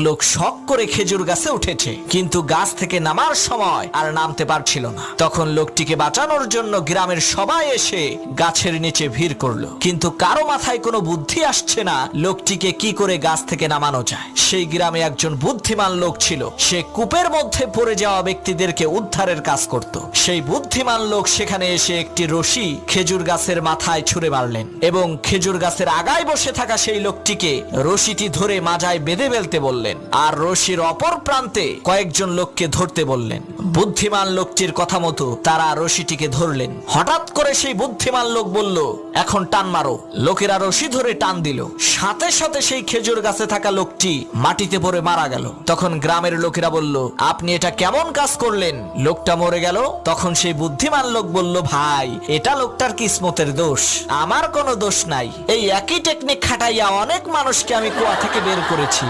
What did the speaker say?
লোক শখ করে খেজুর গাছে উঠেছে, কিন্তু গাছ থেকে নামার সময় আর নামতে পারছিল না। তখন লোকটিকে বাঁচানোর জন্য গ্রামের সবাই এসে গাছের নিচে ভিড় করলো, কিন্তু কারো মাথায় কোনো বুদ্ধি আসছে না লোকটিকে কি করে গাছ থেকে নামানো যায়। সেই গ্রামে একজন বুদ্ধিমান লোক ছিল, সে কূপের মধ্যে পড়ে যাওয়া ব্যক্তিদেরকে উদ্ধারের কাজ করত। সেই বুদ্ধিমান লোক সেখানে এসে একটি রশি খেজুর গাছের মাথায় ছুঁড়ে মারলেন এবং খেজুর গাছের আগায় বসে থাকা সেই লোকটিকে রশিটি ধরে মাজায় বেঁধে ফেলতে বললেন, আর রশির অপর প্রান্তে কয়েকজন লোককে ধরতে বললেন। বুদ্ধিমান লোকটির কথা মতো তারা রশিটিকে ধরলেন। হঠাৎ করে সেই বুদ্ধিমান লোক বলল, এখন টান মারো। লোকেরা রশি ধরে টান দিল, সাথে সাথে সেই খেজুর গাছে থাকা লোকটি মাটিতে পড়ে মারা গেল। তখন গ্রামের লোকেরা বলল, আপনি এটা কেমন কাজ করলেন? লোকটা মরে গেল। তখন সেই বুদ্ধিমান লোক বলল, ভাই, এটা লোকটার কিসমতের দোষ, আমার কোনো দোষ নাই। এই একই টেকনিক খাটাইয়া অনেক মানুষকে আমি কুয়া থেকে বের করেছি।